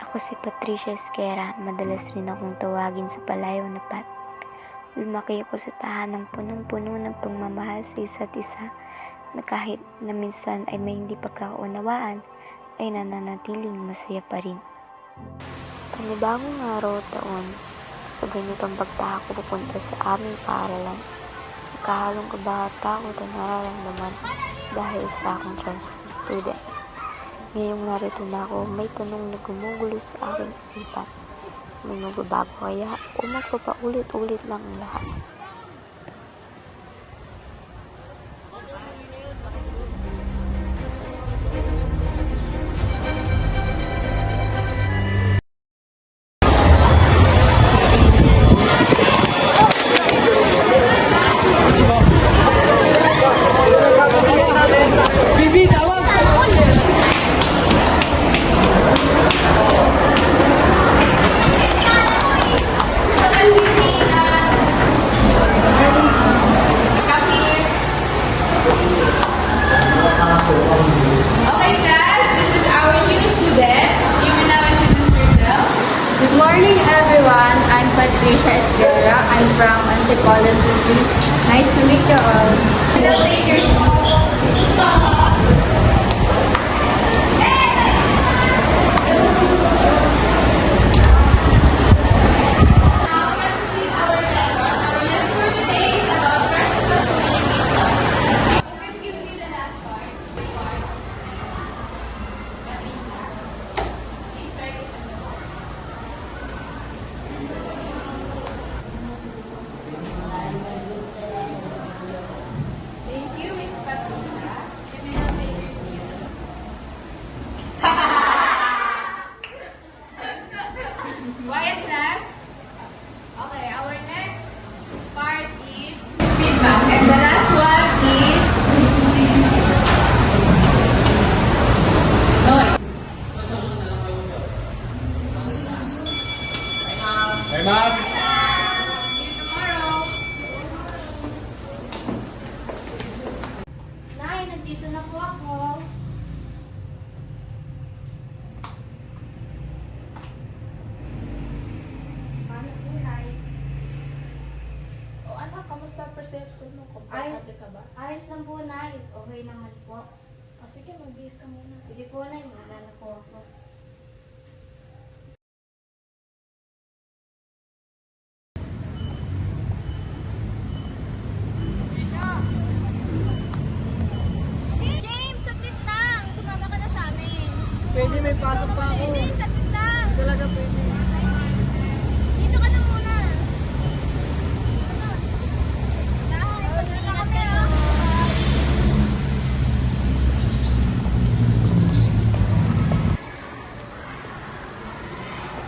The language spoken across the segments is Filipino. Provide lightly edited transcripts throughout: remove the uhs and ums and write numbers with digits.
Ako si Patricia Esquera, madalas rin akong tawagin sa palayaw na Pat. Lumaki ako sa tahanang punong-puno ng pagmamahal sa isa't isa na kahit na minsan ay may hindi pagkakaunawaan ay nananatiling masaya pa rin. Panibagong araw at taon, sabay nitong pagtako pupunta sa aming paaralan. Nagkahalong kaba at takot ang nararamdaman dahil sa akong transfer student. Ngayong narito na ako, may tanong na gumugulo sa aking isipan. May magbabago kaya o magpapaulit-ulit lang ang lahat? Okay, class, this is our new students. You will now introduce yourself. Good morning, everyone. I'm Patricia Esguerra. I'm from Antipolo, Susi. Nice to meet you all. Now take your seats. Now, we have to see our lesson. Our lesson for today is about practice of communication. We've given you the last part. Which part? Please write it on the board. Thank you, Miss Patricia. You may now take your seat. Quiet, class. Okay, our next part is feedback. And the last one is noise. Hey, Ma'am. See you tomorrow. Nay, nandito na po ako. Paano po, Nay? O anak, kamusta first day of school mo? Komportable ka ba? Ayos lang po, Nay. Okay naman po. O sige, mag-bihis ka muna. Sige po, Nay. Wala na po ako. James, saglit lang. Sumama ka na sa amin. Pwede, may pasok pa ako. Hindi, saglit lang. Talaga pwede. Dito ka na muna. Dahil, pag-ingat ka.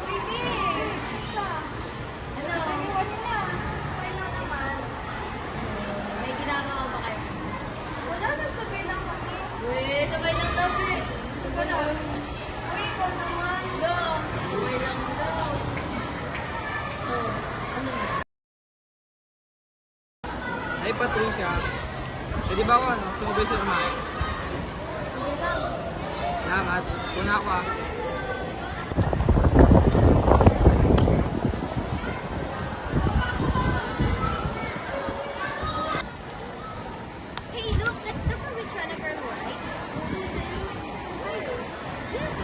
Pwede. Basta. Ano? Pwede na. Okay lang naman. May ginagawa ba kayo? Wala, nagsabay lang kami. Uy, sabay lang kami. Ikaw na. Uy, ikaw naman. No. Sabay lang daw. Oh, ano na? Ay, Patricia. Pwede ba ako, sumabay sa umahay? Sige lang. Salamat. Una ako, Hey, look, that's the one with Rana Girl, right? Yes.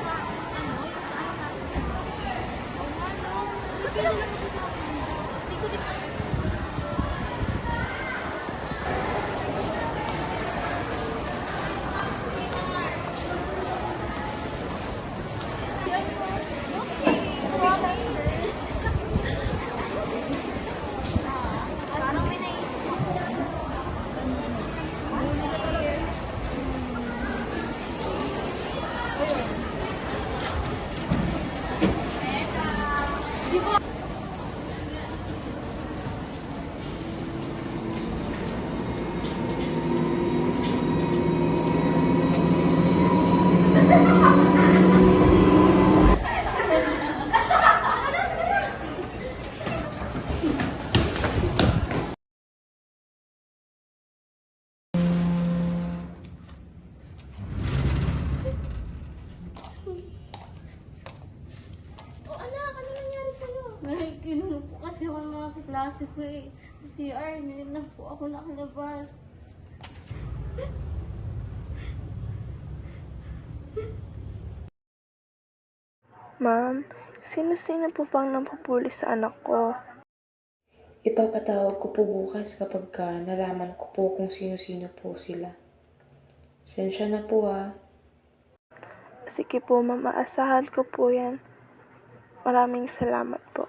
Wow. Ano? Yung ano natin? Oh, ano? Kasi lang naman sa akin. Hindi ko din alam. Parang may naisip ako. klase ko eh. Sa CR, hindi na po ako nakalabas. Ma'am, sino-sino po bang nampupuli sa anak ko? Ipapatawag ko po bukas kapag nalaman ko po kung sino-sino po sila. Sensya na po ah. Sige po, ma'am. Aasahan ko po yan. Maraming salamat po.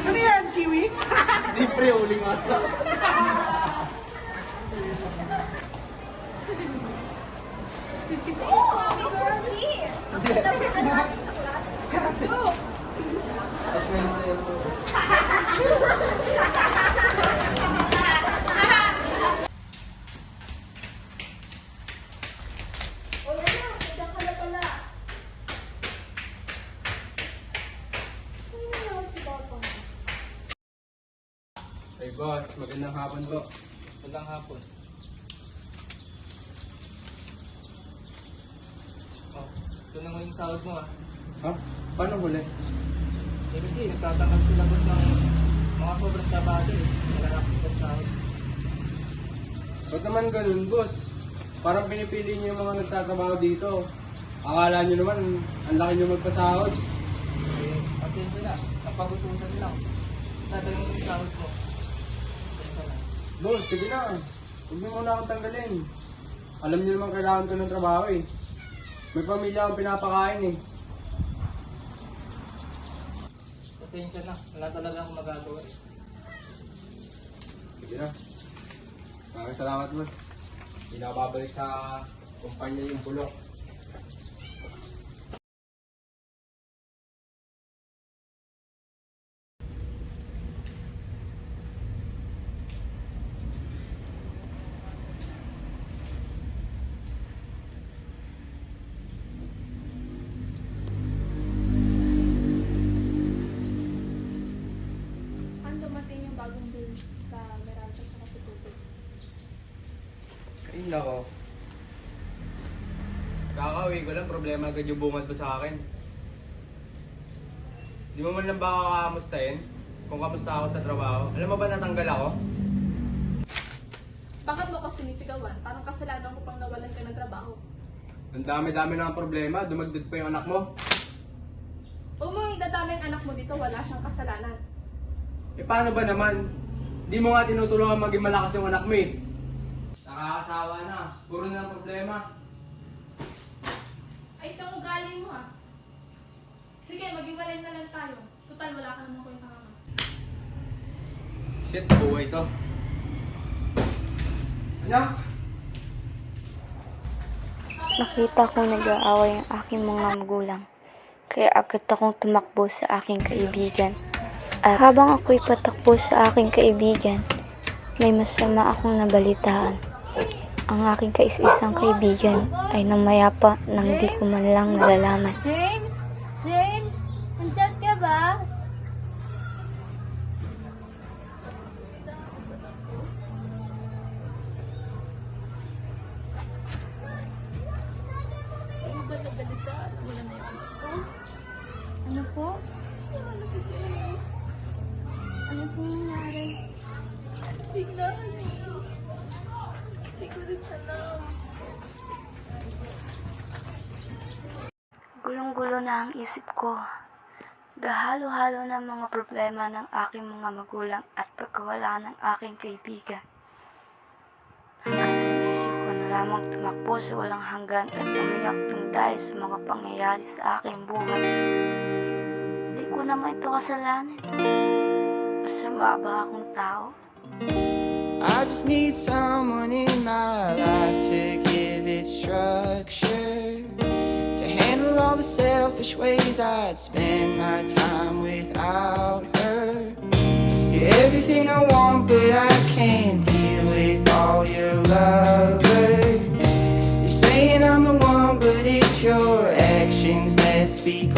Ano yan, Kiwi? Di pre, uling ata. Hey boss, magandang hapon po. Magandang hapon. Oh, ito na yung sahod mo ah. Ha? Paano huli? Eh kasi nagtatanggap sila boss ng mga sobrang trabaho eh. Nalalakot sa sahod. Ba't naman ganun, boss? Parang pinipili niyo yung mga nagtatrabaho dito. Akala niyo naman, ang laki niyo magpasahod. Eh, pasensya na. Napagutusan lang. Sabi yung sahod mo. Pasensya na. Boss, sige na. Huwag niyo muna akong tanggalin. Alam niyo naman kailangan ko ng trabaho eh. May pamilya akong pinapakain eh. Pasensya na. Wala talaga akong magagawa eh. Sige na. Maraming salamat, boss. Hindi na ako babalik sa kumpanya yung bulok. Ang dumating yung bagong bill sa Meralco at sa tubig. Ay, nako. Kakauwi ko lang, problema agad yung bungad mo sa akin. Di mo man lang ba ako kakamustahin? Kung kamusta ako sa trabaho? Alam mo ba natanggal ako? Bakit mo ko sinisigawan? Parang kasalanan ko pang nawalan ka ng trabaho. Ang dami-dami na ang problema, dumagdag pa yung anak mo. Huwag mo idadami ang anak mo dito, wala siyang kasalanan. Eh paano ba naman? Di mo nga tinutulungan maging malakas yung anak mo eh. Nakakasawa na, puro na ang problema. Ay, isang ugali mo ah. Sige, maghiwalay na lang tayo. Total, wala ka naman kwenta ka. Shit, buhay to. Anak! Nakita kong nag-aaway ang aking mga magulang. Kaya agad akong tumakbo sa aking kaibigan. At habang ako'y patakbo sa aking kaibigan, may masama akong nabalitaan. Ang aking kais-isang kaibigan ay namayapa nang di ko man lang nalalaman. James? James? Nandiyan ka ba? Ano ba nabalitaan? Wala na yung anak ko. Ano po? Wala na si James. Ano po nangyari? Biglaan eh. Hindi ko rin alam. Gulong-gulo na ang isip ko. Gahalo-halo na mga problema ng aking mga magulang at pagkawala ng aking kaibigan. Hanggang sa naisip ko na lamang tumakbo sa walang hanggan at umiyak ng dahil sa mga pangyayari sa aking buhay. Hindi ko naman ito kasalanan. Masama ba akong tao? I just need someone in my life to give it structure, to handle all the selfish ways I'd spend my time without her. You're everything I want, but I can't deal with all your lovers. You're saying I'm the one, but it's your actions that speak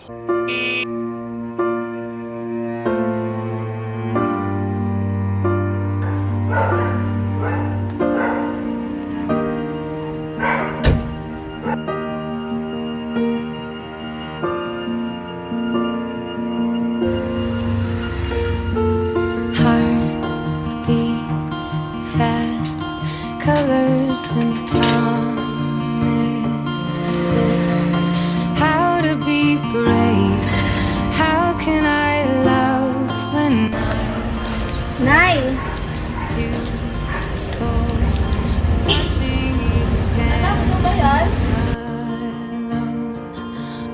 Heart beats fast, colors and promises. How to be brave? How can I love when Nay! I'm too full? Watching you stand alone.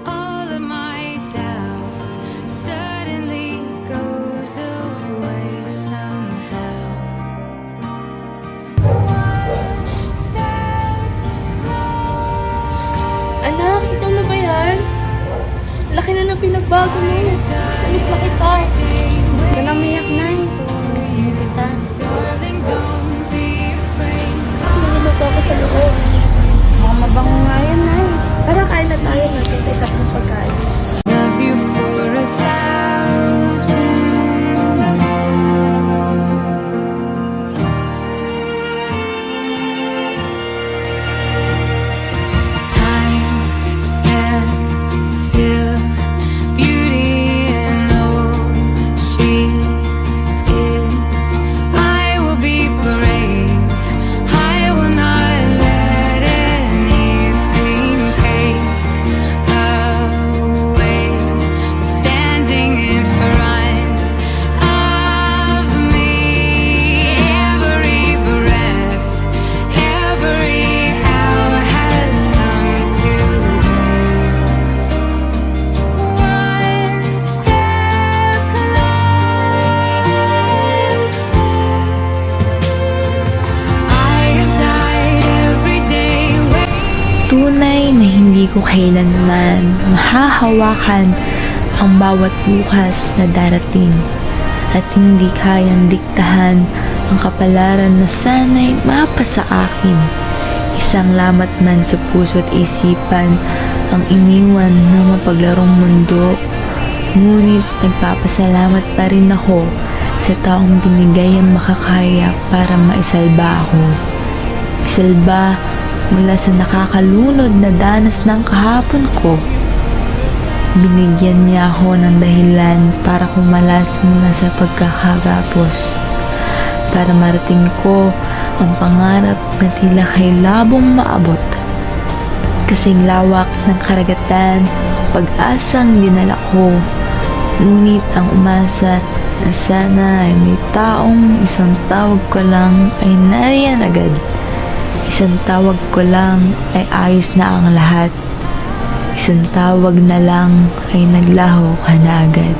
All of my doubt suddenly goes away somehow. One step closer. Anak, ikaw na ba yan? Laki na ng pinagbago mo. Miss na kita. Huwag ka nang umiyak, Nay. Miss mo kita. Darling, don't be afraid. Naluluto ako sa loob. Mga mabango nga yan, Nay. Tara, kain na tayo. Nagkita-isa ng pagkain. Love you for 1,000 Time stands still, beauty in all she is. I will be brave, I will not let anything take away what's standing in front of me. Every breath, every hour has come to this. One step closer. I have died every day Tunay na hindi ko kailanman mahahawakan ang bawat bukas na darating at hindi kayang diktahan ang kapalaran na sana'y mapasa akin. Isang lamat man sa puso't isipan ang iniwan ng mapaglarong mundo. Ngunit nagpapasalamat pa rin ako sa taong binigay ang makakaya para maisalba ako. Isalba mula sa nakakalunod na danas ng kahapon ko. Binigyan niya ako ng dahilan para kumalas mula sa pagkakagapos. Para marating ko ang pangarap na tila kay labong maabot. Kasing lawak ng karagatan, pag-asang dinala ko. Ngunit ang umasa na sana ay may taong isang tawag ko lang ay nariyan agad. Isang tawag ko lang ay ayos na ang lahat. Isang tawag na lang ay naglaho ka na agad.